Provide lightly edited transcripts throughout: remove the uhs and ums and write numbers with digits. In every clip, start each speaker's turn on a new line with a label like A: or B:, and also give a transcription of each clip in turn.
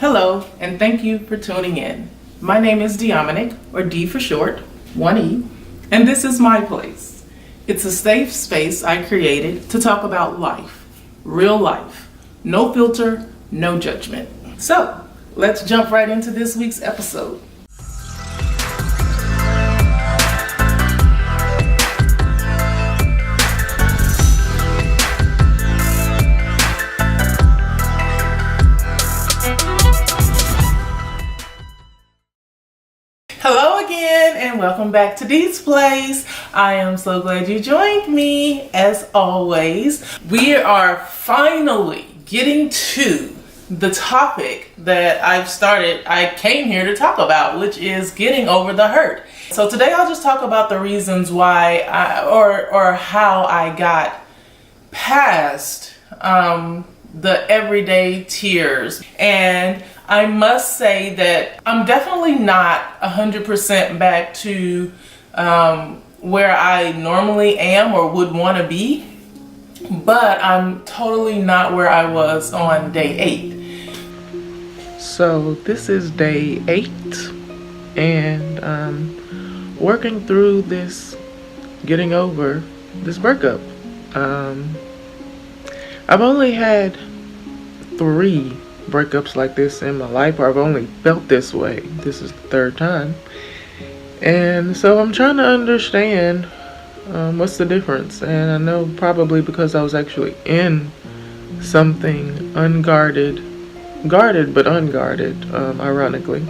A: Hello, and thank you for tuning in. My name is Dominic, or D for short, 1E, and this is my place. It's a safe space I created to talk about life, real life, no filter, no judgment. So, let's jump right into this week's episode. Hello again and welcome back to Dee's Place. I am so glad you joined me as always. We are finally getting to the topic that I came here to talk about, which is getting over the hurt. So today I'll just talk about the reasons why or how I got past the everyday tears. And I must say that I'm definitely not 100% back to where I normally am or would want to be, but I'm totally not where I was on day 8. So this is day 8, and I'm working through this, getting over this breakup. I've only had 3 breakups like this in my life, or I've only felt this way. This is the 3rd time, and so I'm trying to understand what's the difference. And I know probably because I was actually in something guarded but unguarded, ironically,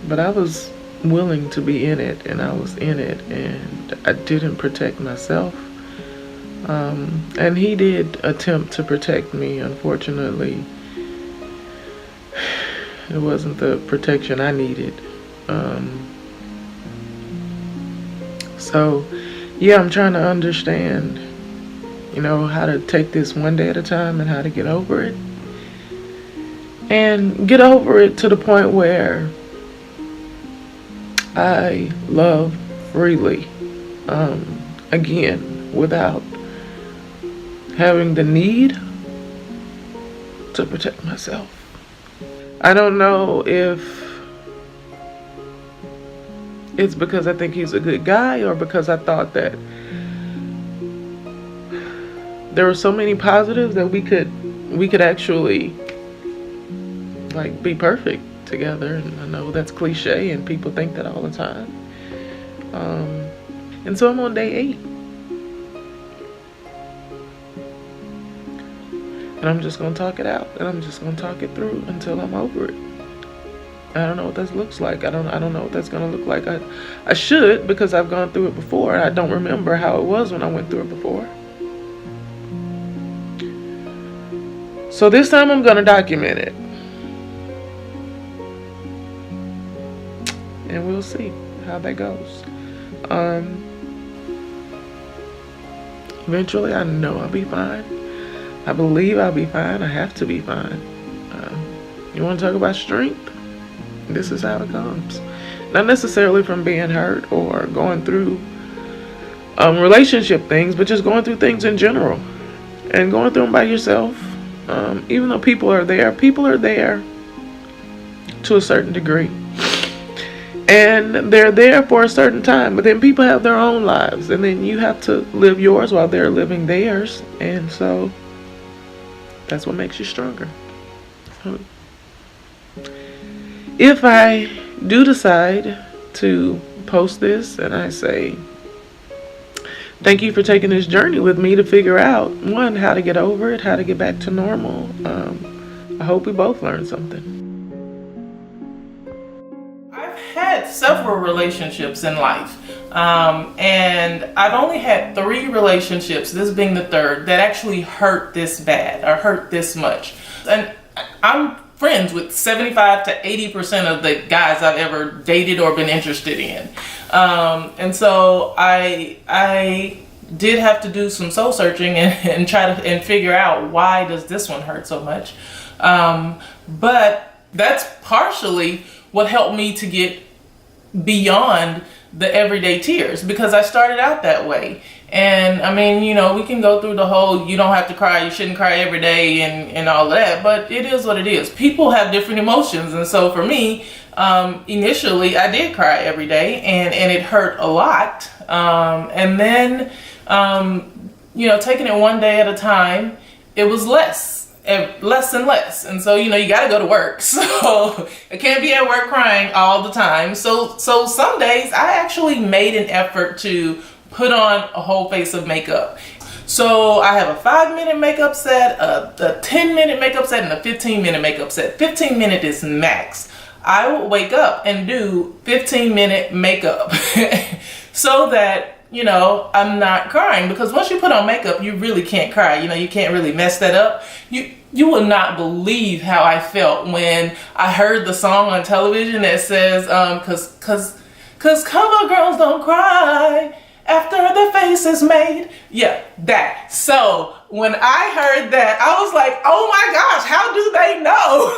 A: but I was willing to be in it, and I was in it, and I didn't protect myself. And he did attempt to protect me. Unfortunately, it wasn't the protection I needed. So yeah, I'm trying to understand, how to take this one day at a time and how to get over it. And get over it to the point where I love freely, again, without having the need to protect myself. I don't know if it's because I think he's a good guy, or because I thought that there were so many positives that we could actually be perfect together. And I know that's cliche and people think that all the time. And so I'm on day 8. And I'm just going to talk it out, and I'm just going to talk it through until I'm over it. I don't know what that looks like. I don't know what that's going to look like. I should, because I've gone through it before. I don't remember how it was when I went through it before. So this time I'm going to document it. And we'll see how that goes. Eventually, I know I'll be fine. I believe I'll be fine. I have to be fine. You want to talk about strength? This is how it comes. Not necessarily from being hurt or going through relationship things, but just going through things in general. And going through them by yourself. Even though people are there to a certain degree. And they're there for a certain time. But then people have their own lives. And then you have to live yours while they're living theirs. And so that's what makes you stronger. If I do decide to post this and I say, thank you for taking this journey with me to figure out, 1, how to get over it, how to get back to normal, I hope we both learn something. I've had several relationships in life. And I've only had 3 relationships, this being the 3rd, that actually hurt this bad or hurt this much. And I'm friends with 75 to 80% of the guys I've ever dated or been interested in. And so I did have to do some soul searching and try to figure out, why does this one hurt so much? But that's partially what helped me to get beyond the everyday tears, because I started out that way. And I mean, you know, we can go through the whole, you don't have to cry, you shouldn't cry every day and all of that, but it is what it is. People have different emotions. And so for me, initially I did cry every day, and it hurt a lot. And then, you know, taking it one day at a time, it was less and less. And so, you know, you got to go to work. So I can't be at work crying all the time. So some days I actually made an effort to put on a whole face of makeup. So I have a 5-minute makeup set, a 10-minute makeup set, and a 15-minute makeup set. 15-minute is max. I will wake up and do 15-minute makeup so that, you know, I'm not crying, because once you put on makeup, you really can't cry. You know, you can't really mess that up. You will not believe how I felt when I heard the song on television that says, cause cover girls don't cry after the face is made. Yeah, that. So when I heard that, I was like, oh my gosh, how do they know?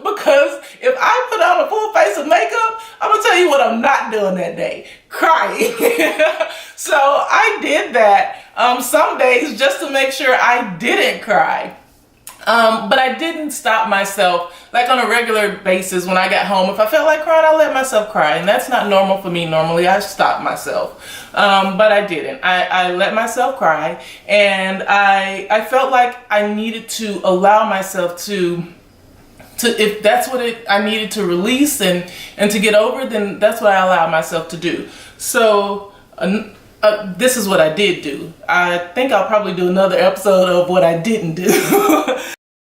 A: Because if I put on a full face of makeup, I'm gonna tell you what I'm not doing that day: crying. So I did that some days just to make sure I didn't cry. But I didn't stop myself, like on a regular basis when I got home. If I felt like crying, I let myself cry. And that's not normal for me. Normally I stop myself. But I didn't. I let myself cry. And I felt like I needed to allow myself to if that's what I needed to release and to get over, then that's what I allowed myself to do. So this is what I did do. I think I'll probably do another episode of what I didn't do.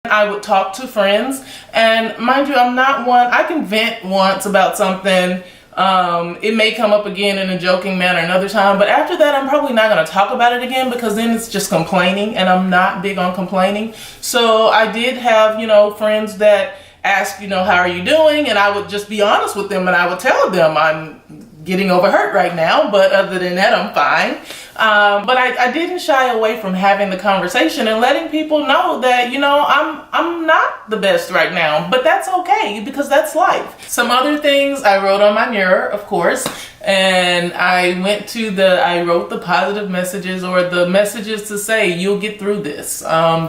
A: I would talk to friends, and mind you, I'm not one, I can vent once about something. It may come up again in a joking manner another time, but after that, I'm probably not going to talk about it again, because then it's just complaining, and I'm not big on complaining. So I did have, you know, friends that asked, you know, how are you doing? And I would just be honest with them, and I would tell them I'm getting over hurt right now, but other than that, I'm fine. But I didn't shy away from having the conversation and letting people know that, you know, I'm not the best right now, but that's okay, because that's life. Some other things I wrote on my mirror, of course, and I wrote the positive messages, or the messages to say, you'll get through this.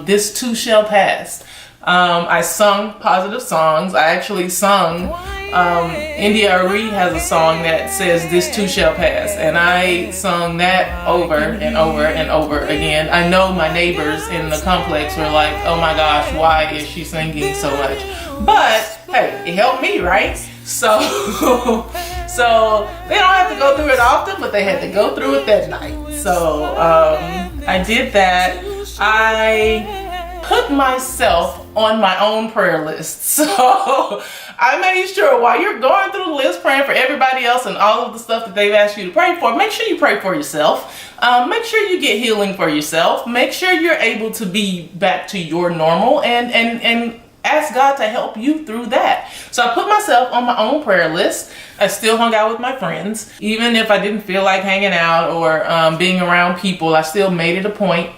A: This too shall pass. I sung positive songs. I actually sung, India Arie has a song that says, this too shall pass. And I sung that over and over and over again. I know my neighbors in the complex were like, oh my gosh, why is she singing so much? But hey, it helped me, right? So they don't have to go through it often, but they had to go through it that night. So I did that. I put myself on my own prayer list. So I made sure while you're going through the list praying for everybody else and all of the stuff that they've asked you to pray for, make sure you pray for yourself. Make sure you get healing for yourself. Make sure you're able to be back to your normal, and ask God to help you through that. So I put myself on my own prayer list. I still hung out with my friends. Even if I didn't feel like hanging out or being around people, I still made it a point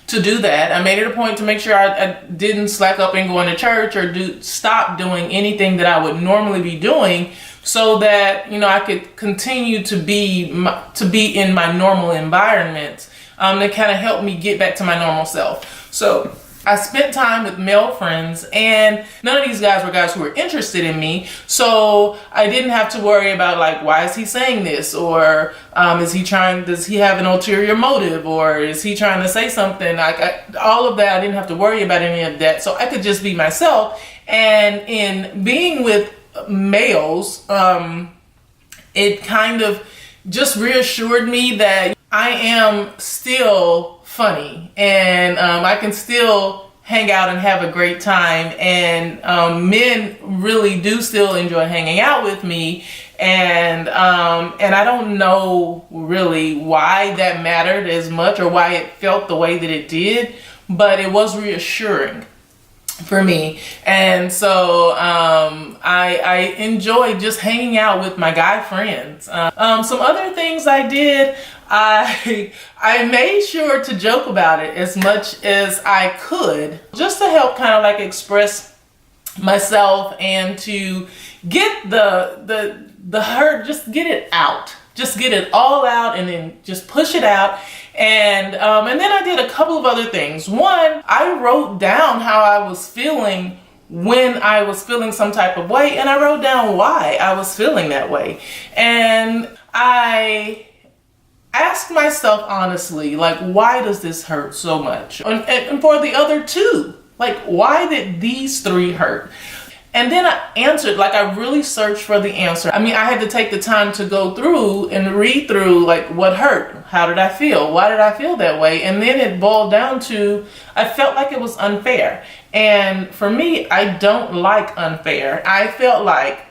A: to do that. I made it a point to make sure I didn't slack up in going to church or stop doing anything that I would normally be doing, so that, you know, I could continue to be in my normal environment. That kind of helped me get back to my normal self. So I spent time with male friends, and none of these guys were guys who were interested in me. So I didn't have to worry about, like, why is he saying this? Or does he have an ulterior motive? Or is he trying to say something? All of that, I didn't have to worry about any of that. So I could just be myself. And in being with males, it kind of just reassured me that I am still funny, and I can still hang out and have a great time, and men really do still enjoy hanging out with me, and I don't know really why that mattered as much, or why it felt the way that it did, but it was reassuring for me. And so I enjoyed just hanging out with my guy friends. Some other things I did, I made sure to joke about it as much as I could, just to help kind of like express myself and to get the the hurt, just get it out. Just get it all out and then just push it out. And then I did a couple of other things. One, I wrote down how I was feeling when I was feeling some type of way, and I wrote down why I was feeling that way. And I asked myself honestly, like, why does this hurt so much? And for the other two, like, why did these three hurt? And then I answered, like, I really searched for the answer. I mean, I had to take the time to go through and read through, like, what hurt? How did I feel? Why did I feel that way? And then it boiled down to, I felt like it was unfair. And for me, I don't like unfair. I felt like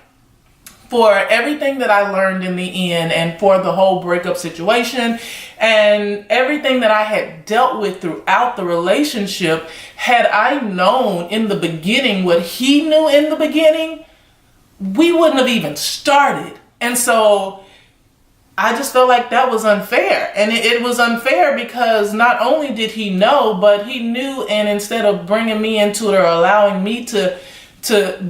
A: for everything that I learned in the end, and for the whole breakup situation, and everything that I had dealt with throughout the relationship, had I known in the beginning what he knew in the beginning, we wouldn't have even started. And so I just felt like that was unfair. And it was unfair because not only did he know, but he knew, and instead of bringing me into it or allowing me to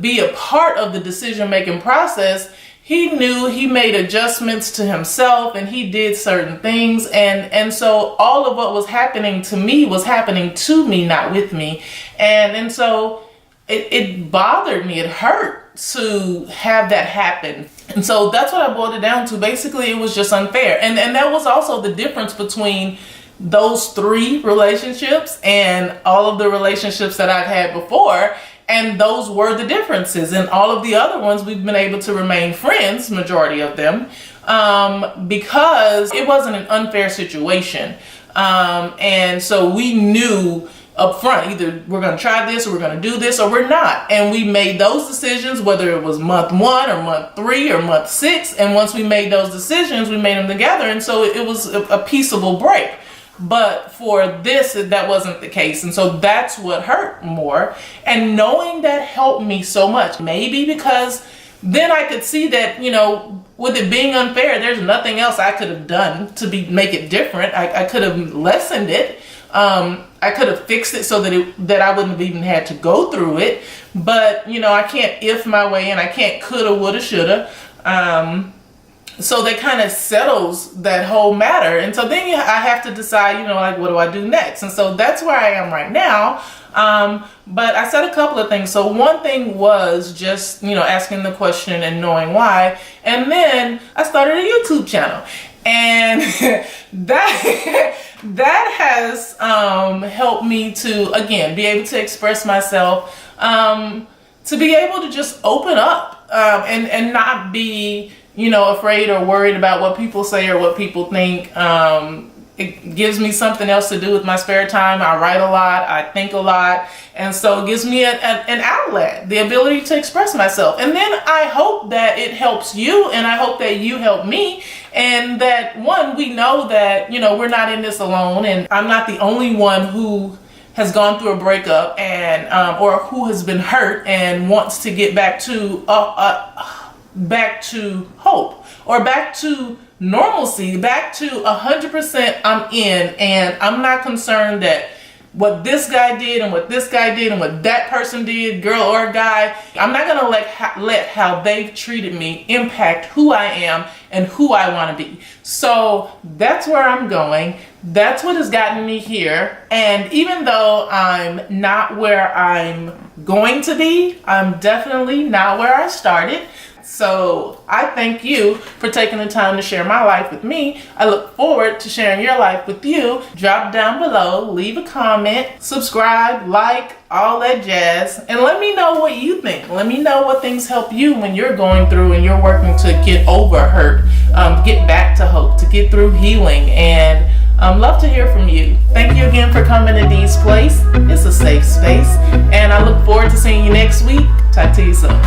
A: be a part of the decision-making process, he knew, he made adjustments to himself, and he did certain things. And so all of what was happening to me was happening to me, not with me. And so it bothered me. It hurt to have that happen. And so that's what I boiled it down to. Basically, it was just unfair. And that was also the difference between those three relationships and all of the relationships that I've had before. And those were the differences. And all of the other ones, we've been able to remain friends, majority of them, because it wasn't an unfair situation. And so we knew up front, either we're going to try this, or we're going to do this, or we're not. And we made those decisions, whether it was month 1 or month 3 or month 6. And once we made those decisions, we made them together. And so it was a peaceable break. But for this, that wasn't the case. And so that's what hurt more. And knowing that helped me so much. Maybe because then I could see that, you know, with it being unfair, there's nothing else I could have done to make it different. I could have lessened it. I could have fixed it so that I wouldn't have even had to go through it. But, you know, I can't if my way in. I can't coulda, woulda, shoulda. So that kind of settles that whole matter. And so then I have to decide, you know, like, what do I do next? And so that's where I am right now. But I said a couple of things. So one thing was just, you know, asking the question and knowing why. And then I started a YouTube channel. And that has helped me to, again, be able to express myself, to be able to just open up and not be, you know, afraid or worried about what people say or what people think. It gives me something else to do with my spare time. I write a lot, I think a lot, and so it gives me an outlet, the ability to express myself. And then I hope that it helps you, and I hope that you help me, and that, one, we know that, you know, we're not in this alone, and I'm not the only one who has gone through a breakup and or who has been hurt and wants to get back to hope, or back to normalcy, back to 100% I'm in, and I'm not concerned that what this guy did and what this guy did and what that person did, girl or guy, I'm not gonna let how they've treated me impact who I am and who I want to be. So that's where I'm going. That's what has gotten me here. And even though I'm not where I'm going to be, I'm definitely not where I started. So I thank you for taking the time to share my life with me. I look forward to sharing your life with you. Drop down below, leave a comment, subscribe, like, all that jazz, and let me know what you think. Let me know what things help you when you're going through and you're working to get over hurt, get back to hope, to get through healing, and love to hear from you. Thank you again for coming to Dee's Place. It's a safe space, and I look forward to seeing you next week. Talk to you soon.